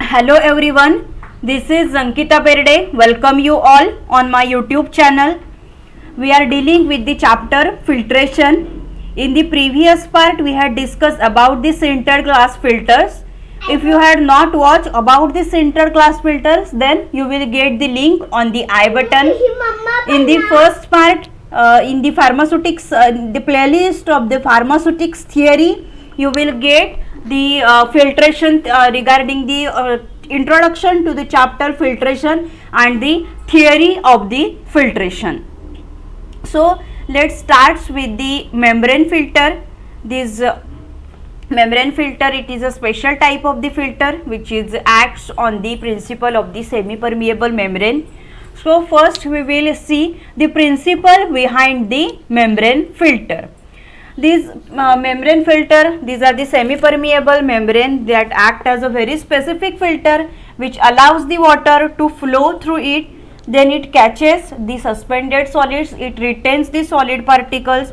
Hello everyone, this is Ankita Berde. Welcome you all on my YouTube channel. We are dealing with the chapter filtration. In the previous part we had discussed about the sintered glass filters. If you had not watched about the sintered glass filters, then you will get the link on the I button. In the first part, in the pharmaceutics, the playlist of the pharmaceutics theory, you will get the filtration regarding the introduction to the chapter filtration and the theory of the filtration. So let's start with the membrane filter. This membrane filter, it is a special type of the filter which is acts on the principle of the semi permeable membrane. So first we will see the principle behind the membrane filter. These membrane filter, these are the semi permeable membrane that act as a very specific filter which allows the water to flow through it. Then it catches the suspended solids, it retains the solid particles.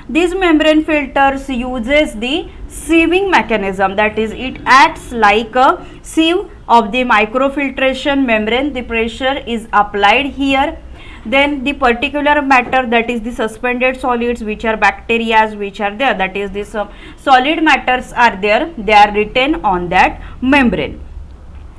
These membrane filters uses the sieving mechanism, that is it acts like a sieve of the microfiltration membrane. The pressure is applied here, then the particular matter, that is the suspended solids which are bacteria which are there, that is this solid matters are there, they are retained on that membrane.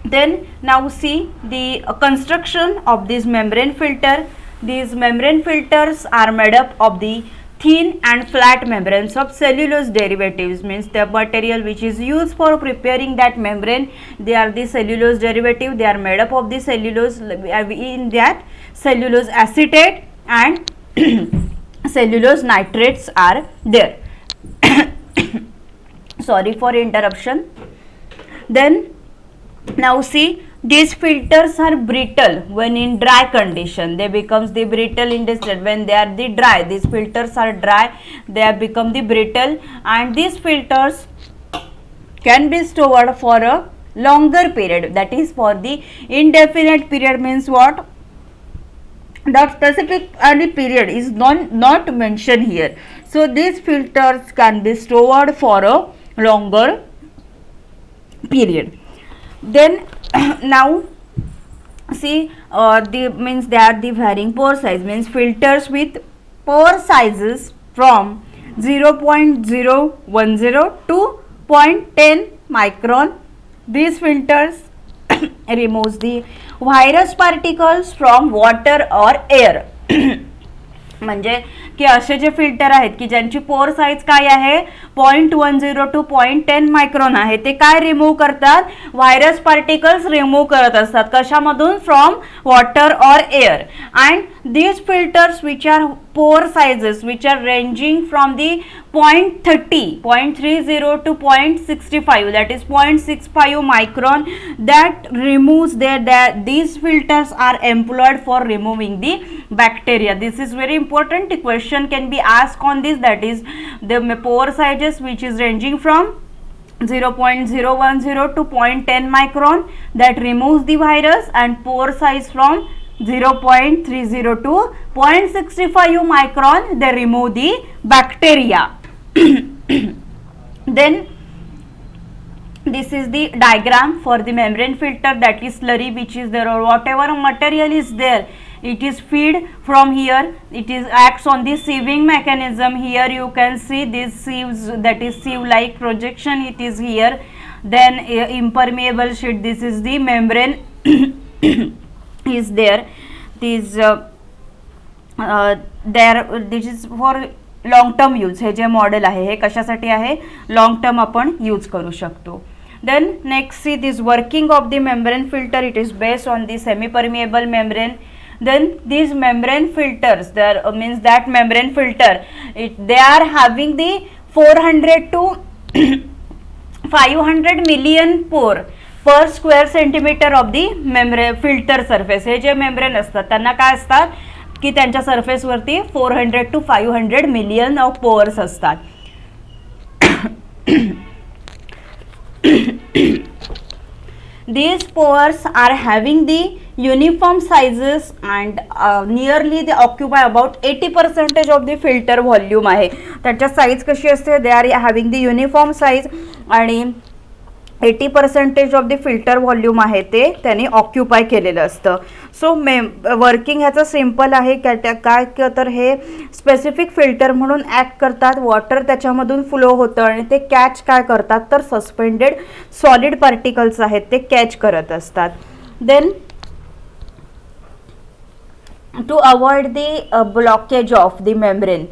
Then now see the construction of this membrane filter. These membrane filters are made up of the thin and flat membranes of cellulose derivatives, means the material which is used for preparing that membrane, they are the cellulose derivative, they are made up of the cellulose, in that cellulose acetate and cellulose nitrates are there. Sorry for interruption. Then now see, these filters are brittle when in dry condition, they becomes the brittle in this, when they are the dry, these filters are dry, they have become the brittle, and these filters can be stored for a longer period, that is for the indefinite period. Means what? The specific any period is not mentioned here. So these filters can be stored for a longer period. Then now see, the means they are the varying pore size, means filters with pore sizes from 0.010 to 0.10 micron. These filters removes the virus particles from water or air. म्हणजे की असे जे filter आहेत की ज्यांची pore size काय आहे 0.10 to 0.10 micron आहे, ते काय रिमूव्ह करतात? व्हायरस पार्टिकल्स रिमूव्ह करत असतात. कशामधून? फ्रॉम वॉटर और air. And these filters which are pore sizes which are ranging from the 0.30 to 0.65, that is 0.65 micron, that removes that these filters are employed for removing the bacteria. This is very important. The question can be asked on this, that is the pore sizes which is ranging from 0.010 to 0.10 micron, that removes the virus, and pore size from 0.30 to 0.65 micron, they remove the bacteria. Then this is the diagram for the membrane filter, that is slurry which is there, or whatever material is there, it is feed from here, it is acts on the sieving mechanism. Here you can see this sieves, that is sieve like projection, it is here. Then impermeable sheet, this is the membrane is there. This this is for long term use. हे जे model आहे हे कशासाठी आहे? Long term आपण use करू शकतो. Then next see this working of the membrane filter, it is based on the semi permeable membrane. Then these membrane filters, there means that membrane filter, they are having the 400 to 500 million pore per square centimetre of the membrane filter surface. हे जे membrane असतात त्यांना काय असतात की त्यांच्या सरफेसवरती 400 to 500 million of pores असतात. These pores are having the uniform sizes and nearly they occupy about 80% of the filter volume आहे. त्याच्या साइज कशी असते? They are having the uniform size आणि 80% ऑफ द फिल्टर व्हॉल्यूम आहे ते त्याने occupy केलेलं असतं. सो वर्किंग ह्याचं सिम्पल आहे. काय तर हे स्पेसिफिक फिल्टर म्हणून ॲक्ट करतात. वॉटर त्याच्यामधून फ्लो होतं आणि ते कॅच काय करतात तर सस्पेंडेड सॉलिड पार्टिकल्स आहेत ते कॅच करत असतात. Then to avoid the blockage of the membrane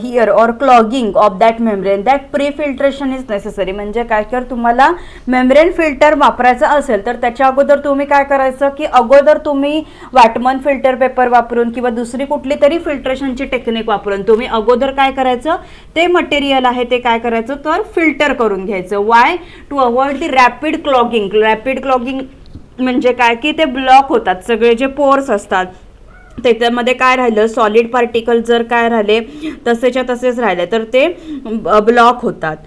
here or clogging of that membrane, that pre-filtration is necessary. म्हणजे काय तर तुम्हाला मेम्ब्रेन फिल्टर वापरायचा असेल तर त्याच्या अगोदर तुम्ही काय करायचं की अगोदर तुम्ही वॅटमन फिल्टर पेपर वापरून किंवा दुसरी कुठली तरी फिल्ट्रेशनची टेक्निक वापरून तुम्ही अगोदर काय करायचं ते मटेरियल आहे ते काय करायचं तर फिल्टर करून घ्यायचं. Why to avoid the rapid clogging. Rapid clogging म्हणजे काय की ते ब्लॉक होतात सगळे जे पोर्स असतात त्याच्यामध्ये काय राहिलं सॉलिड पार्टिकल जर काय राहिले तसेच्या तसेच राहिले तर ते ब्लॉक होतात.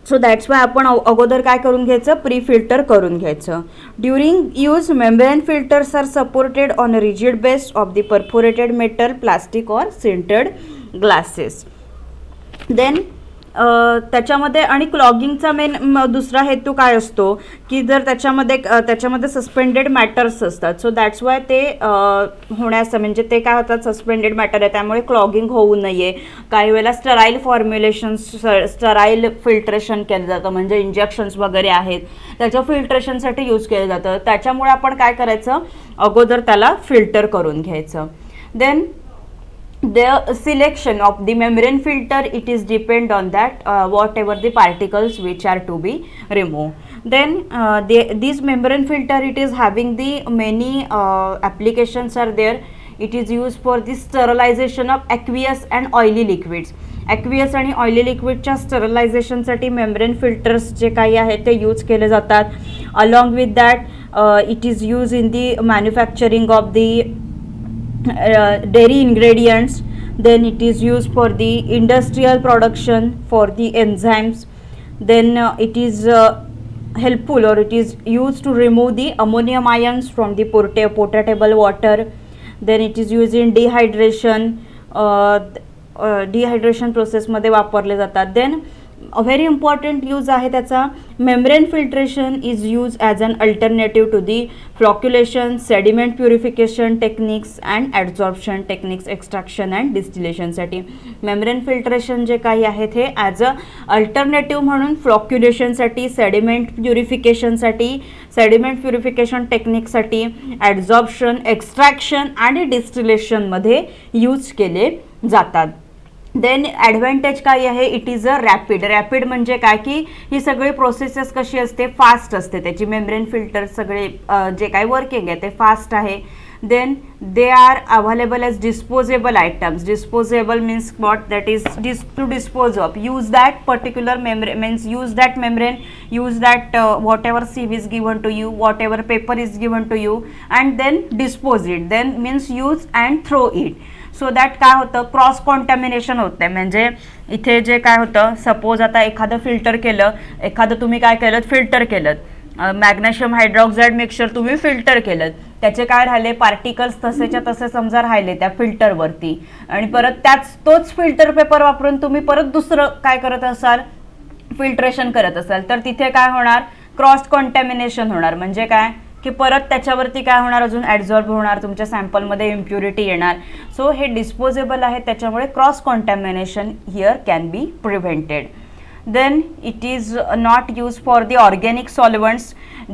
सो दॅट्स वाय आपण अगोदर काय करून घ्यायचं प्री फिल्टर करून घ्यायचं. During use membrane filters are supported on a rigid base of the perforated metal plastic or sintered glasses. Then त्याच्यामध्ये आणि क्लॉगिंगचा मेन दुसरा हेतू काय असतो की जर त्याच्यामध्ये सस्पेंडेड मॅटर्स असतात. सो दॅट्स वाय ते होण्याचं म्हणजे ते काय होतात सस्पेंडेड मॅटर आहे त्यामुळे क्लॉगिंग होऊ नये. काही वेळेला स्टराईल फॉर्म्युलेशन स्टराईल फिल्ट्रेशन केलं जातं म्हणजे इंजेक्शन्स वगैरे आहेत त्याच्या फिल्ट्रेशनसाठी यूज केलं जातं. त्याच्यामुळे आपण काय करायचं अगोदर त्याला फिल्टर करून घ्यायचं. Then the selection of the membrane filter, it is depend on that whatever the particles which are to be removed. Then this membrane filter it is having the many applications are there. It is used for the sterilization of aqueous and oily liquids. Aqueous आणि oily लिक्विडच्या स्टरलायझेशनसाठी membrane filters जे काही आहेत ते use केले जातात. Along with that it is use in the manufacturing of the dairy ingredients. Then it is used for the industrial production for the enzymes. Then it is helpful or it is used to remove the ammonium ions from the potable water. Then it is used in dehydration. Dehydration process मध्ये वापरले जातात. Then a very important use आहे त्याचा membrane filtration is used as an alternative to the flocculation, sediment purification techniques and adsorption techniques, extraction and distillation साठी membrane filtration जे काही आहेत हे as a alternative म्हणून फ्लॉक्युलेशनसाठी sediment प्युरिफिकेशनसाठी sediment purification टेक्निकसाठी ॲडझॉर्प्शन extraction आणि डिस्टिलेशनमध्ये use केले जातात. Then advantage काय आहे it is a rapid म्हणजे काय की ही सगळी प्रोसेसेस कशी असते फास्ट असते त्याची मेम्ब्रेन फिल्टर सगळे जे काही वर्किंग आहे ते फास्ट आहे. Then they are available as disposable items. Disposable means what that is to dispose of use that particular membrane means use that membrane use that whatever sieve is given to you, whatever paper is given to you and then dispose it. Then means use and throw it. So that काय होतं cross contamination होतं. म्हणजे इथे जे काय होतं suppose आता एखादं filter केलं एखादं तुम्ही काय केलं फिल्टर केलं मॅग्नेशियम हायड्रॉक्साईड मिक्सचर तुम्ही फिल्टर केलं त्याचे काय राहिले पार्टिकल्स तसेच्या तसे समजा राहिले त्या फिल्टरवरती आणि परत तोच फिल्टर पेपर वापरून तुम्ही परत दुसरं काय करत असाल फिल्ट्रेशन करत असाल तर तिथे काय होणार क्रॉस कॉन्टॅमिनेशन होणार. म्हणजे काय की परत त्याच्यावरती काय होणार अजून ॲड्झॉर्ब होणार तुमच्या सॅम्पलमध्ये इम्प्युरिटी येणार. सो हे डिस्पोजेबल आहे त्याच्यामुळे cross contamination here can be prevented. Then it is not used for the organic solvents.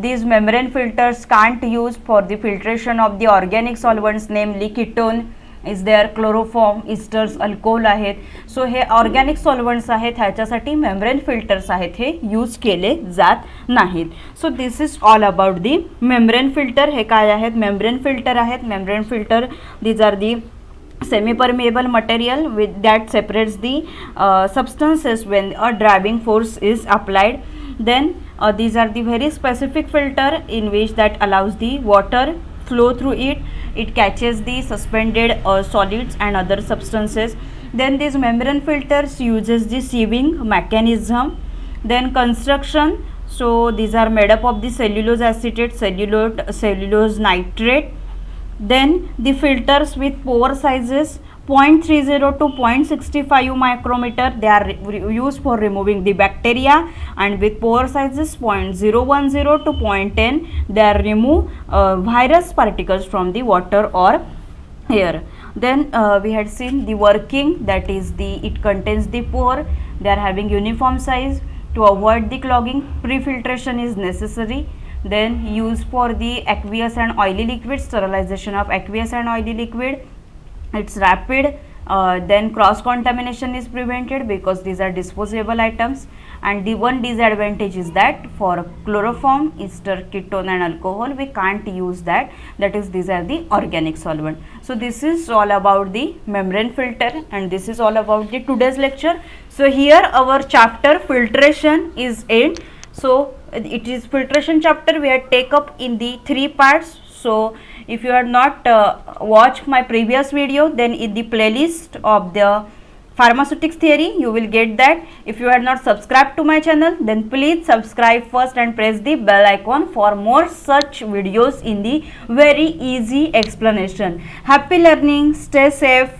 These membrane filters can't use for the filtration of the organic solvents, namely ketone is there, chloroform, esters, alcohol आहेत. सो हे organic सॉल्वंट्स आहेत ह्याच्यासाठी membrane filters आहेत हे use केले जात नाहीत. So this is all about the membrane filter. हे काय आहेत मेम्ब्रेन फिल्टर आहेत. Membrane filter these are the semi-permeable material with that separates the substances when a driving force is applied. Then these are the very specific filter in which that allows the water flow through it. It catches the suspended solids and other substances. Then these membrane filters uses the sieving mechanism. Then construction, so these are made up of the cellulose acetate, cellulose nitrate. Then the filters with pore sizes 0.30 to 0.65 micrometer, they are used for removing the bacteria, and with pore sizes 0.010 to 0.10, they are remove virus particles from the water or air. Then we had seen the working, that is it contains the pore, they are having uniform size. To avoid the clogging, pre-filtration is necessary. Then used for the aqueous and oily liquid, sterilization of aqueous and oily liquid, it's rapid. Then cross contamination is prevented because these are disposable items. And the one disadvantage is that for chloroform, ester, ketone and alcohol, we can't use that, that is these are the organic solvent. So this is all about the membrane filter, and this is all about the today's lecture. So here our chapter filtration is end. So it is filtration chapter we had take up in the 3 parts. So if you have not watched my previous video, then in the playlist of the pharmaceutics theory you will get that. If you have not subscribed to my channel, then please subscribe first and press the bell icon for more such videos in the very easy explanation. Happy learning, stay safe.